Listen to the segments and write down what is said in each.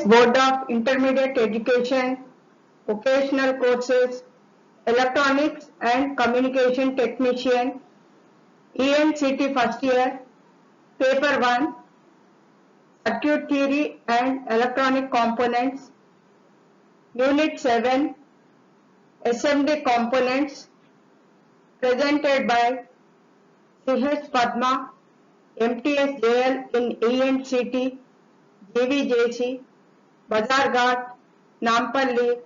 Board of Intermediate Education, Vocational Courses, Electronics and Communication Technician, ENCT first year, Paper 1, Circuit Theory and Electronic Components, Unit 7, SMD Components, presented by C.H. Padma, MTS JL in ENCT, JVJC, Bazarghat, Nampalli,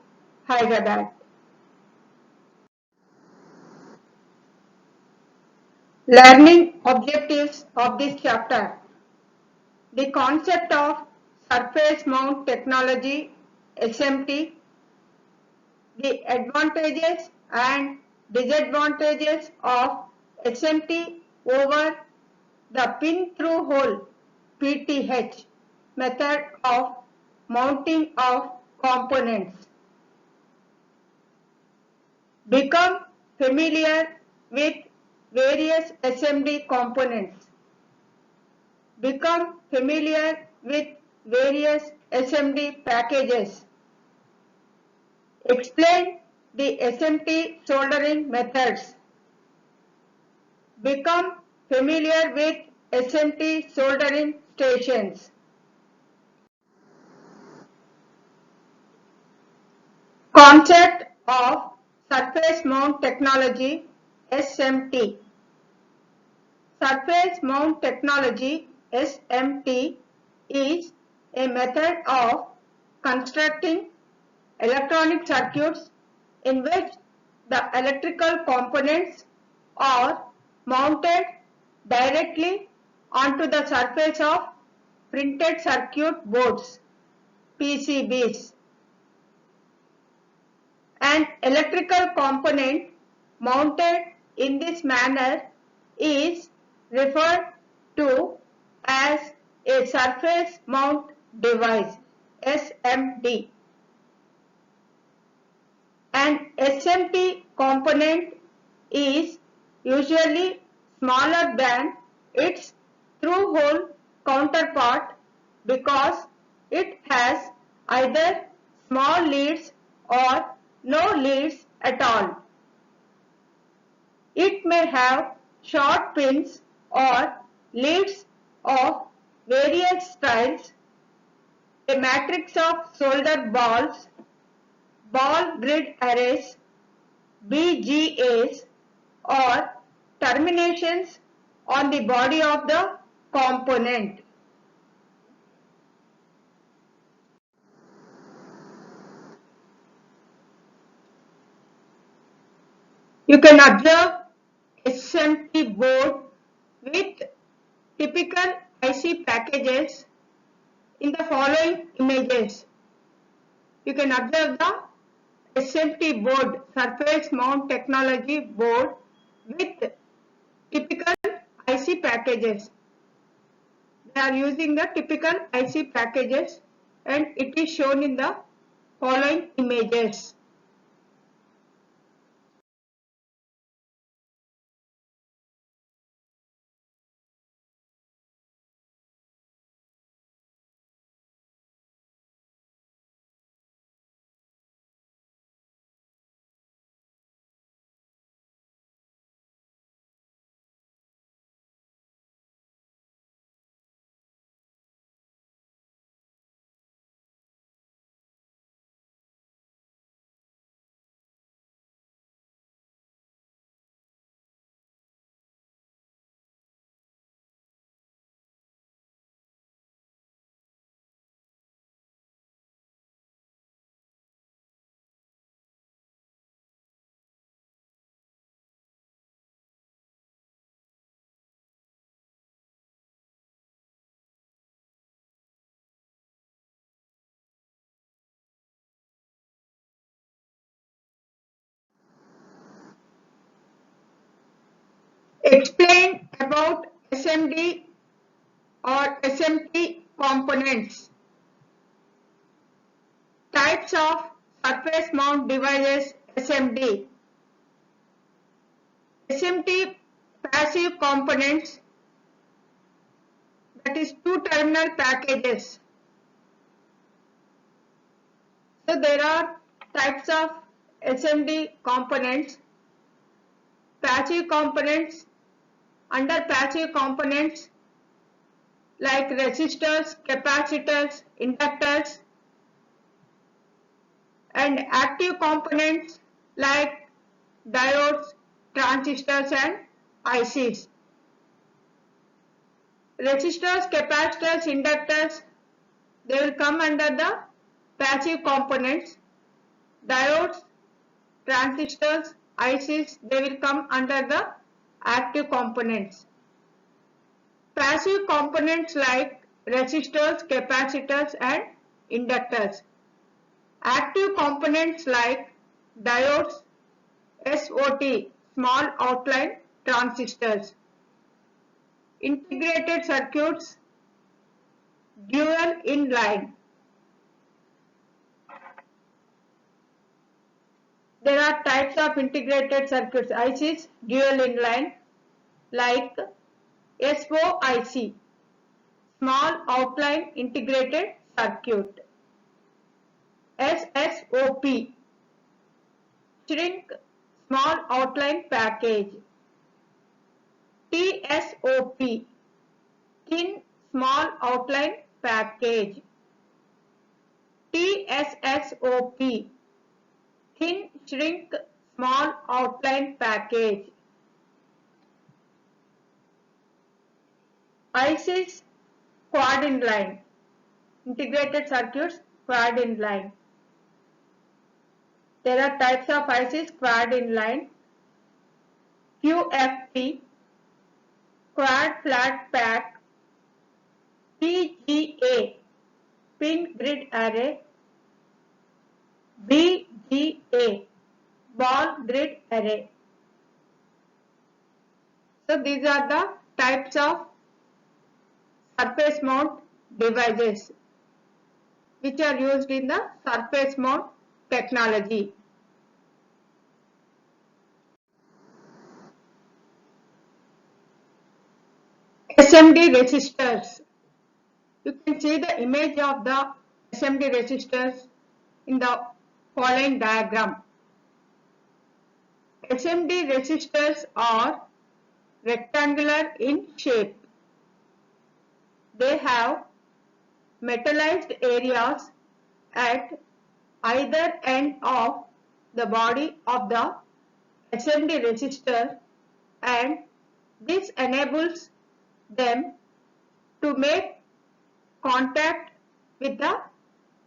Hyderabad. Learning objectives of this chapter. The concept of surface mount technology SMT, the advantages and disadvantages of SMT over the pin through hole PTH method of mounting of components. Become familiar with various SMD components. Become familiar with various SMD packages. Explain the SMT soldering methods. Become familiar with SMT soldering stations. Concept of surface mount technology SMT. Surface mount technology SMT is a method of constructing electronic circuits in which the electrical components are mounted directly onto the surface of printed circuit boards PCBs. An electrical component mounted in this manner is referred to as a surface mount device SMD. An SMT component is usually smaller than its through-hole counterpart because it has either small leads or no leads at all. It may have short pins or leads of various styles, a matrix of solder balls, ball grid arrays, BGAs, or terminations on the body of the component. You can observe SMT board with typical IC packages in the following images. You can observe the SMT board, surface mount technology board with typical IC packages. They are using the typical IC packages and it is shown in the following images. Explain about SMD or SMT components. Types of surface mount devices SMD. SMT passive components, that is two terminal packages. So there are types of SMD components, passive components. Under passive components like resistors, capacitors, inductors, and active components like diodes, transistors and ICs. Resistors, capacitors, inductors, they will come under the passive components. Diodes, transistors, ICs, they will come under the active components. Passive components like resistors, capacitors and inductors. Active components like diodes, SOT, small outline transistors. Integrated circuits, dual inline. There are types of integrated circuits, ICs, dual inline, like SOIC, small outline integrated circuit. SSOP, shrink small outline package. TSOP, thin small outline package. TSSOP, thin shrink small outline package. ICs, quad inline, integrated circuits, quad inline. There are types of ICs, quad inline, QFP, quad flat pack, PGA, pin grid array, BGA, ball grid array. So these are the types of surface mount devices which are used in the surface mount technology. SMD resistors. You can see the image of the SMD resistors in the following diagram. SMD resistors are rectangular in shape. They have metallized areas at either end of the body of the SMD resistor, and this enables them to make contact with the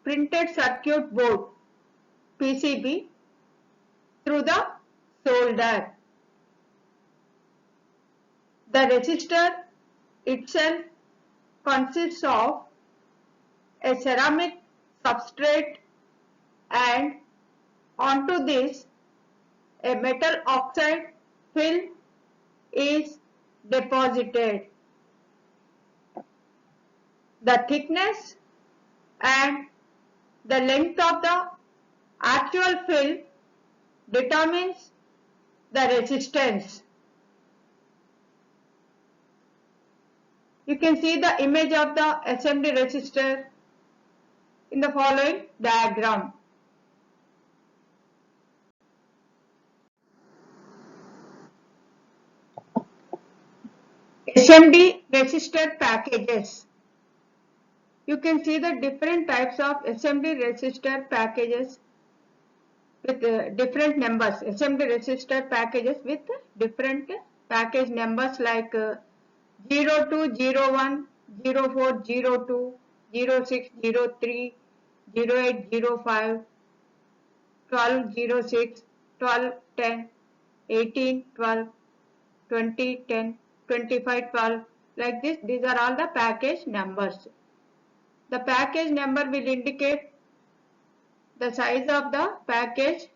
printed circuit board PCB through the solder. The resistor itself consists of a ceramic substrate, and onto this a metal oxide film is deposited. The thickness and the length of the actual film determines the resistance. You can see the image of the SMD resistor in the following diagram. SMD resistor packages. You can see the different types of SMD resistor packages with different numbers. SMD resistor packages with different package numbers like 0201, 0402, 0603, 0805, 1206, 1210, 1812, 2010, 2512, like this. These are all the package numbers. The package number will indicate the size of the package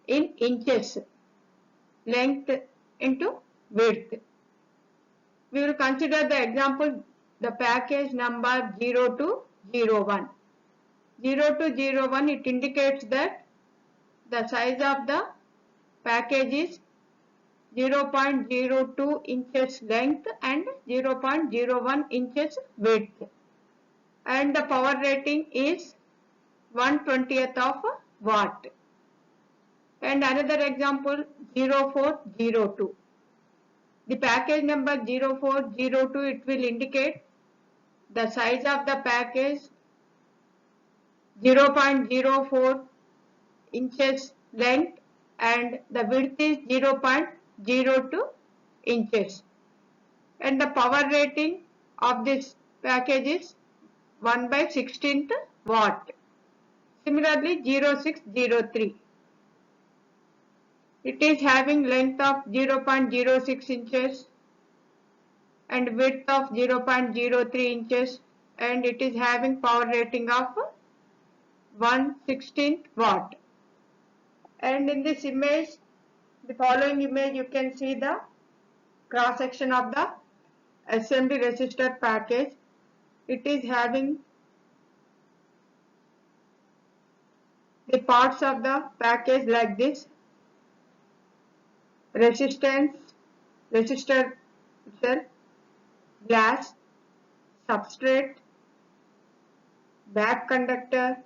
in inches, length into width. We will consider the example, the package number 0201. 0201, it indicates that the size of the package is 0.02 inches length and 0.01 inches width, and the power rating is 1/20th of watt. And another example 0402. The package number 0402, it will indicate the size of the package 0.04 inches length and the width is 0.02 inches. And the power rating of this package is 1/16th watt. Similarly 0603. It is having length of 0.06 inches and width of 0.03 inches and it is having power rating of 1/16th watt. And in this image, the following image, you can see the cross section of the assembly resistor package. It is having the parts of the package like this: resistance, resistor itself, glass, substrate, back conductor,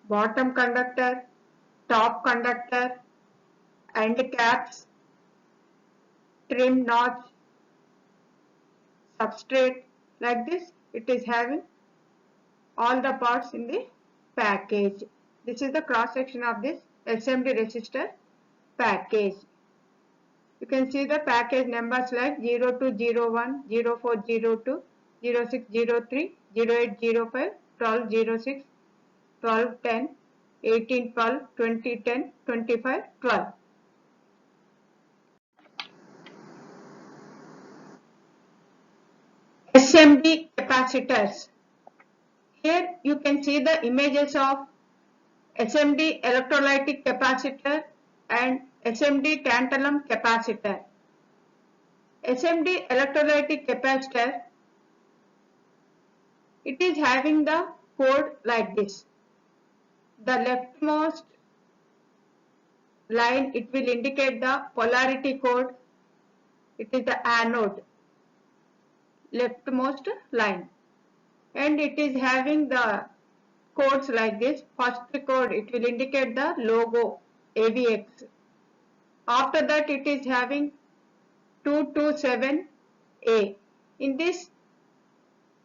bottom conductor, top conductor, end caps, trim notch, substrate. Like this, it is having all the parts in the package. This is the cross section of this assembly resistor package. You can see the package numbers like 0201, 0402, 0603, 0805, 1206, 1210, 1812, 2010, 2512. SMD capacitors. Here you can see the images of SMD electrolytic capacitor and SMD tantalum capacitor. SMD electrolytic capacitor, it is having the code like this. The leftmost line, it will indicate the polarity code. It is the anode, leftmost line. And it is having the codes like this. First code, it will indicate the logo AVX. After that, it is having 227A. In this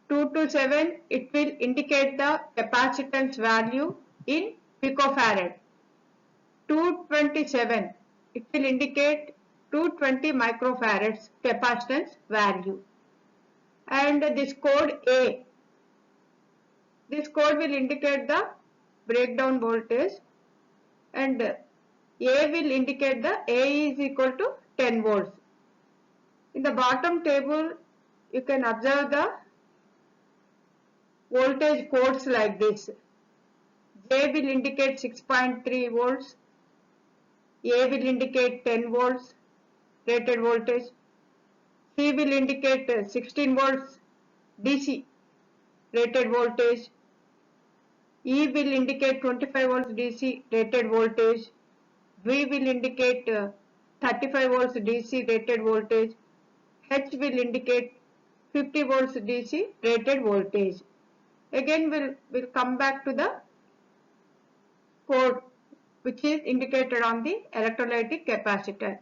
227, it will indicate the capacitance value in picofarad. 227, it will indicate 220 microfarads capacitance value. And this code A, this code will indicate the breakdown voltage, and A will indicate the A is equal to 10 volts. In the bottom table, you can observe the voltage codes like this. J will indicate 6.3 volts, A will indicate 10 volts rated voltage, C will indicate 16 volts DC rated voltage, E will indicate 25 volts DC rated voltage, V will indicate 35 volts DC rated voltage, H will indicate 50 volts DC rated voltage. Again we'll come back to the code which is indicated on the electrolytic capacitor.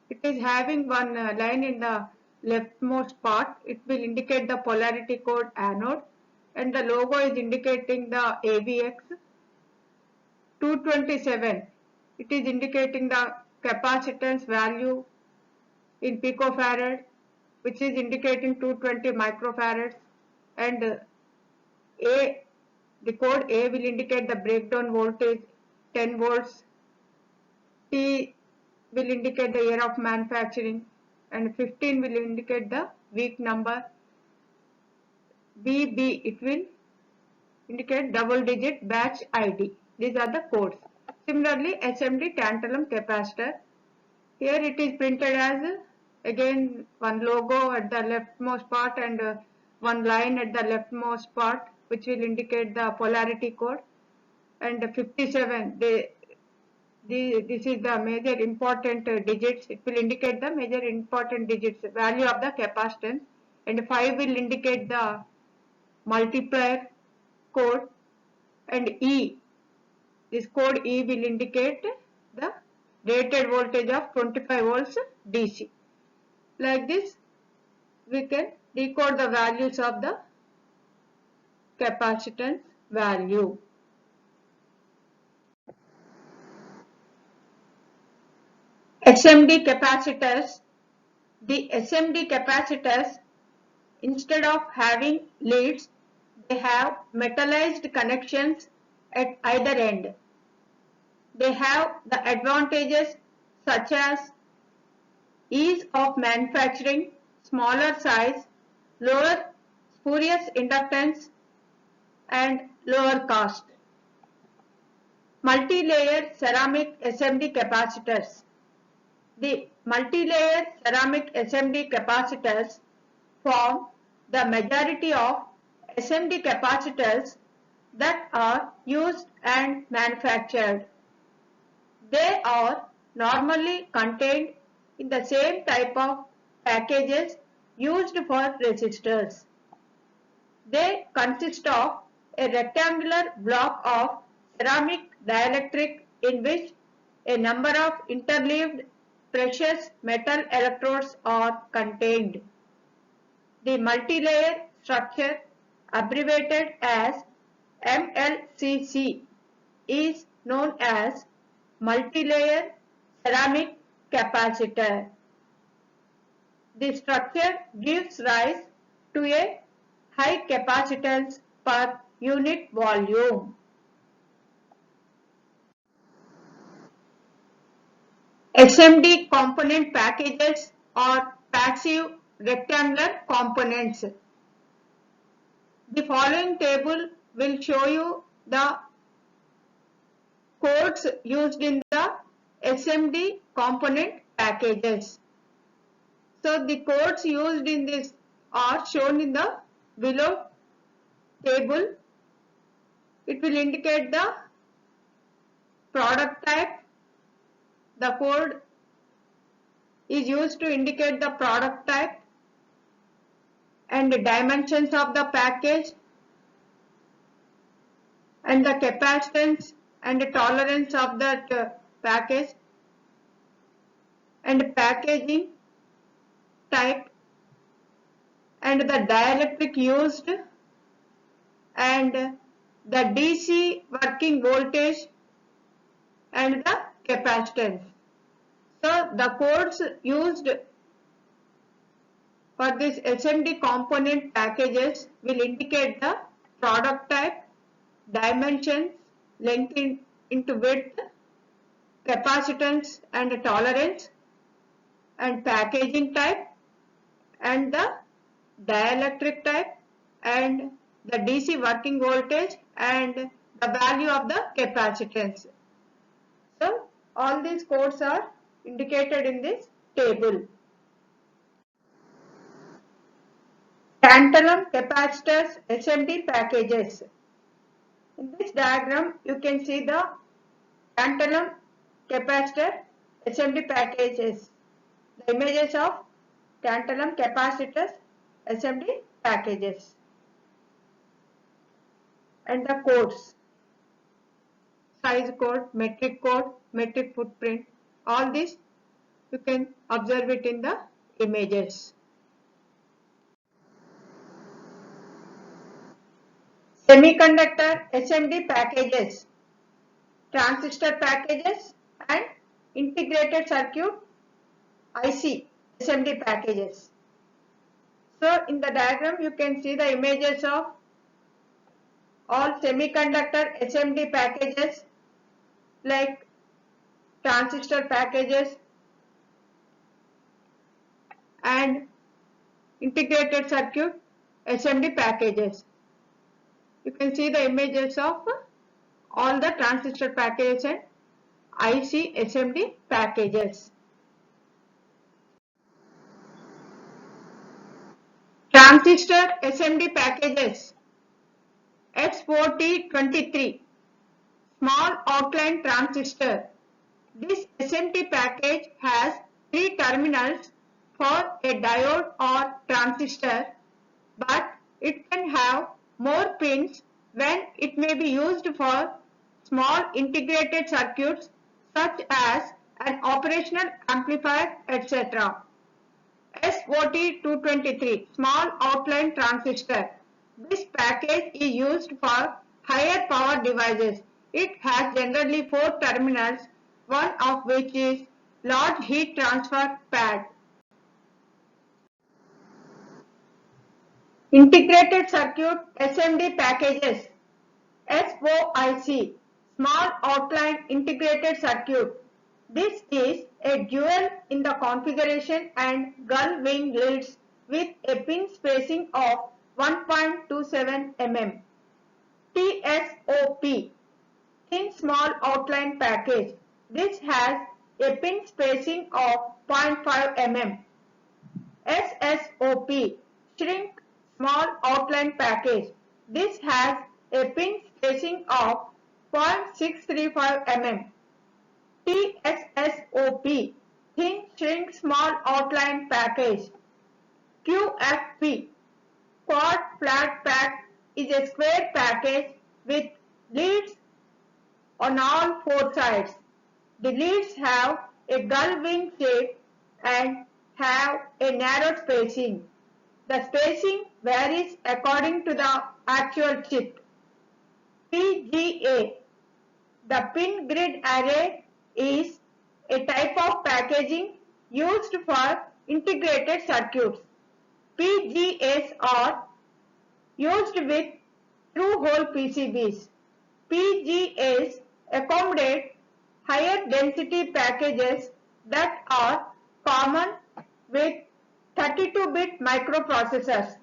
It is having one line in the leftmost part. It will indicate the polarity code anode, and the logo is indicating the AVX. 227, it is indicating the capacitance value in picofarad, which is indicating 220 microfarads, and A, the code A will indicate the breakdown voltage 10 volts, T will indicate the year of manufacturing, and 15 will indicate the week number, BB, it will indicate double digit batch ID. These are the codes. Similarly, SMD tantalum capacitor, here it is printed as again one logo at the leftmost part and one line at the leftmost part, which will indicate the polarity code, and 57, this is the major important digits. It will indicate the major important digits value of the capacitance, and 5 will indicate the multiplier code, and E. This code E will indicate the rated voltage of 25 volts DC. Like this, we can decode the values of the capacitance value. SMD capacitors. The SMD capacitors, instead of having leads, they have metallized connections at either end. They have the advantages such as ease of manufacturing, smaller size, lower spurious inductance, and lower cost. Multi-layer ceramic SMD capacitors. The multi-layer ceramic SMD capacitors form the majority of SMD capacitors that are used and manufactured. They are normally contained in the same type of packages used for resistors. They consist of a rectangular block of ceramic dielectric in which a number of interleaved precious metal electrodes are contained. The multi-layer structure, abbreviated as MLCC, is known as multi-layer ceramic capacitor. The structure gives rise to a high capacitance per unit volume. SMD component packages are passive rectangular components. The following table will show you the codes used in the SMD component packages. So the codes used in this are shown in the below table. It will indicate the product type. The code is used to indicate the product type and the dimensions of the package and the capacitance and the tolerance of that package and packaging type and the dielectric used and the DC working voltage and the capacitance. So the codes used for this SMD component packages will indicate the product type, dimensions, length into width, capacitance and tolerance, and packaging type, and the dielectric type, and the DC working voltage, and the value of the capacitance. So all these codes are indicated in this table. Tantalum capacitors SMD packages. In this diagram, you can see the tantalum capacitor SMD packages. The images of tantalum capacitors SMD packages and the codes, size code, metric footprint, all this you can observe it in the images. Semiconductor SMD packages, transistor packages and integrated circuit IC SMD packages. So in the diagram you can see the images of all semiconductor SMD packages like transistor packages and integrated circuit SMD packages. You can see the images of all the transistor packages and IC SMD packages. Transistor SMD packages. S4T23, small outline transistor. This SMD package has 3 terminals for a diode or transistor, but it can have more pins when it may be used for small integrated circuits such as an operational amplifier, etc. SOT223 Small Outline Transistor. This package is used for higher power devices. It has generally 4 terminals, one of which is large heat transfer pad. Integrated Circuit SMD Packages SOIC Small Outline Integrated Circuit. This is a dual in the configuration and gull wing leads with a pin spacing of 1.27 mm. TSOP Thin Small Outline Package. This has a pin spacing of 0.5 mm. SSOP Shrink Small Outline Package. This has a pin spacing of 0.635 mm. TSSOP Thin Shrink Small Outline Package. QFP Quad Flat Pack is a square package with leads on all 4 sides. The leads have a gull wing shape and have a narrow spacing. The spacing varies according to the actual chip. PGA The pin grid array is a type of packaging used for integrated circuits. PGAs are used with through-hole PCBs. PGAs accommodate higher density packages that are common with 32-bit microprocessors.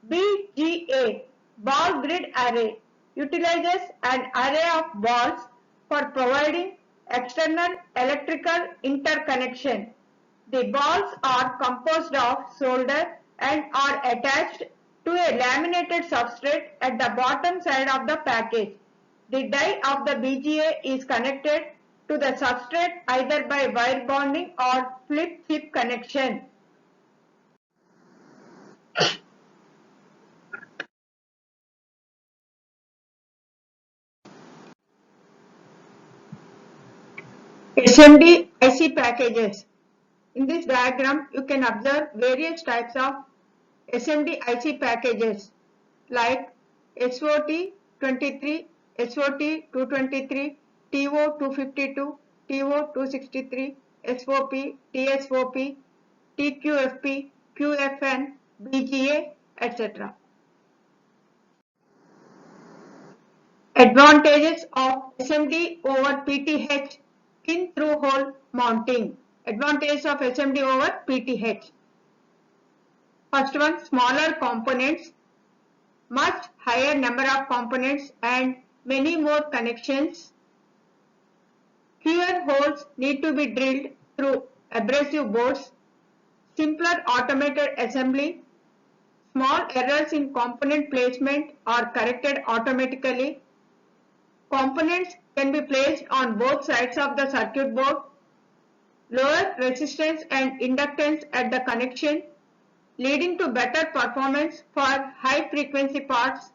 BGA Ball Grid Array utilizes an array of balls for providing external electrical interconnection. The balls are composed of solder and are attached to a laminated substrate at the bottom side of the package. The die of the BGA is connected to the substrate either by wire bonding or flip chip connection. SMD IC packages. In this diagram, you can observe various types of SMD IC packages like SOT23, SOT223, TO252, TO263, SOP, TSOP, TQFP, QFN, BGA, etc. Advantages of SMD over PTH in through-hole mounting. Advantages of SMD over PTH. First one, smaller components, much higher number of components and many more connections. Fewer holes need to be drilled through abrasive boards. Simpler automated assembly. Small errors in component placement are corrected automatically. Components can be placed on both sides of the circuit board. Lower resistance and inductance at the connection, leading to better performance for high frequency parts.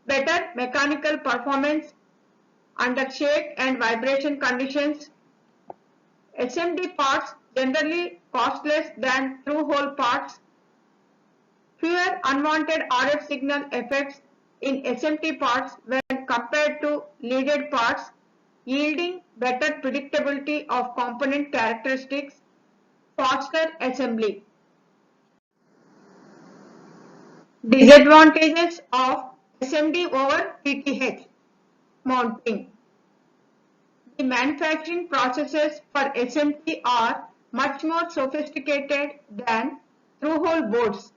Better mechanical performance under shake and vibration conditions. SMD parts generally cost less than through-hole parts. Fewer unwanted RF signal effects in SMD parts when compared to leaded parts, yielding better predictability of component characteristics, faster assembly. Disadvantages of SMD over PTH mounting. The manufacturing processes for SMD are much more sophisticated than through-hole boards,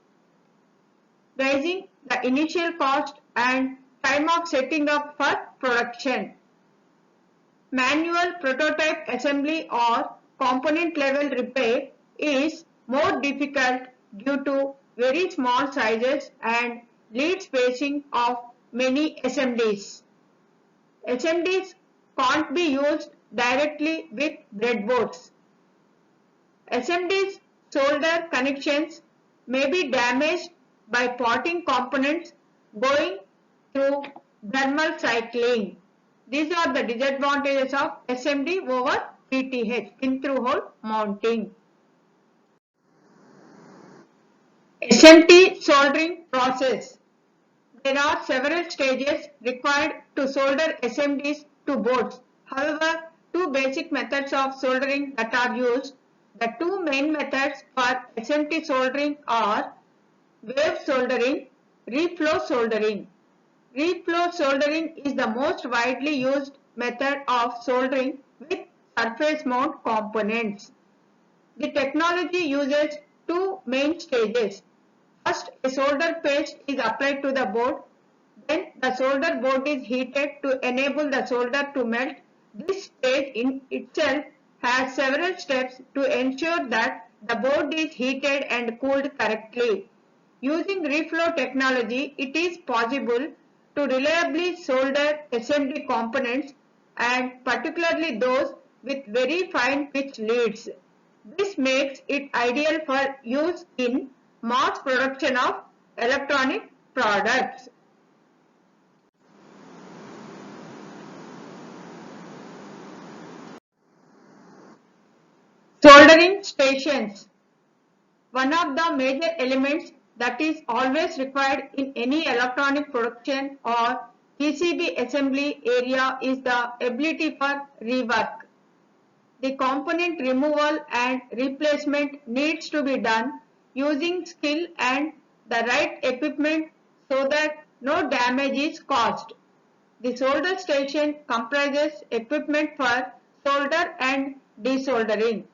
raising the initial cost and time of setting up for production. Manual prototype assembly or component level repair is more difficult due to very small sizes and lead spacing of many SMDs. SMDs can't be used directly with breadboards. SMDs solder connections may be damaged by potting components going through thermal cycling. These are the disadvantages of SMD over PTH, pin through hole mounting. SMT soldering process. There are several stages required to solder SMDs to boards. However, two basic methods of soldering that are used. The two main methods for SMT soldering are wave soldering, reflow soldering. Reflow soldering is the most widely used method of soldering with surface mount components. The technology uses two main stages. First, a solder paste is applied to the board. Then the solder board is heated to enable the solder to melt. This stage in itself has several steps to ensure that the board is heated and cooled correctly. Using reflow technology, it is possible to reliably solder SMD components, and particularly those with very fine pitch leads. This makes it ideal for use in mass production of electronic products. Soldering stations. One of the major elements that is always required in any electronic production or PCB assembly area is the ability for rework. The component removal and replacement needs to be done using skill and the right equipment so that no damage is caused. The solder station comprises equipment for solder and desoldering.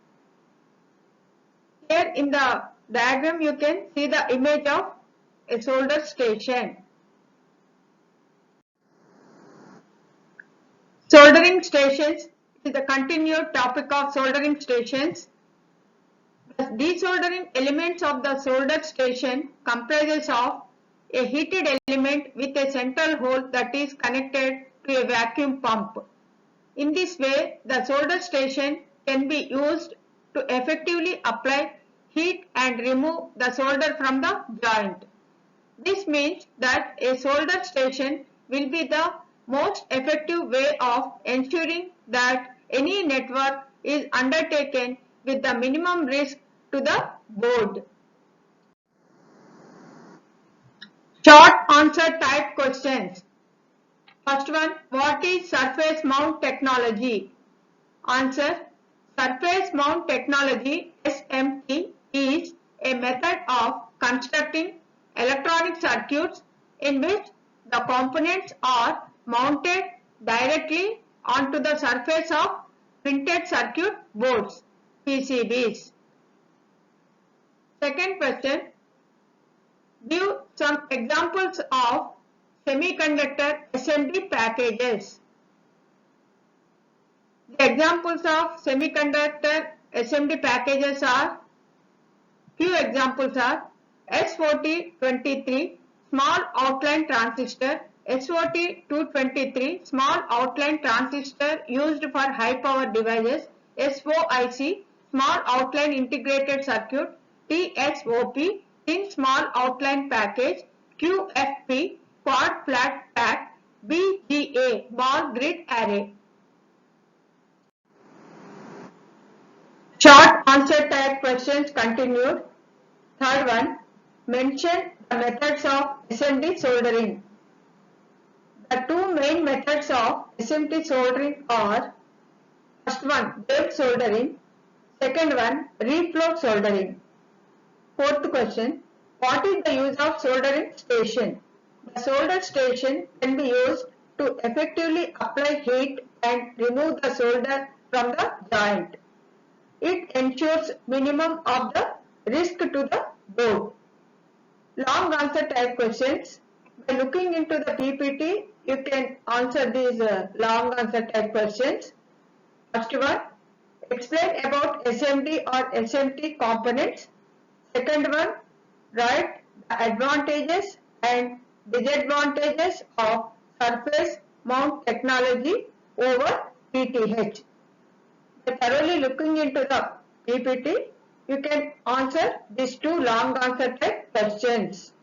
Here in the diagram you can see the image of a solder station. Soldering stations is the continued topic of soldering stations. The desoldering elements of the solder station comprises of a heated element with a central hole that is connected to a vacuum pump. In this way, the solder station can be used to effectively apply heat and remove the solder from the joint. This means that a solder station will be the most effective way of ensuring that any network is undertaken with the minimum risk to the board. Short answer type questions. First one, what is surface mount technology? Answer, surface mount technology SMT is a method of constructing electronic circuits in which the components are mounted directly onto the surface of printed circuit boards, PCBs. Second question, give some examples of semiconductor SMD packages. The examples of semiconductor SMD packages are, few examples are SOT23 small outline transistor, SOT223 small outline transistor used for high power devices, SOIC small outline integrated circuit, TSOP thin small outline package, QFP quad flat pack, BGA ball grid array. Short answer type questions continued. Third one, mention the methods of SMD soldering. The two main methods of SMD soldering are, first one, wave soldering, second one, reflow soldering. Fourth question, what is the use of soldering station? The solder station can be used to effectively apply heat and remove the solder from the joint. It ensures minimum of the risk to the board. Long answer type questions. By looking into the PPT, you can answer these long answer type questions. First one, explain about SMD or SMT components. Second one, write the advantages and disadvantages of surface mount technology over PTH. By thoroughly looking into the PPT, you can answer these two long answer type questions.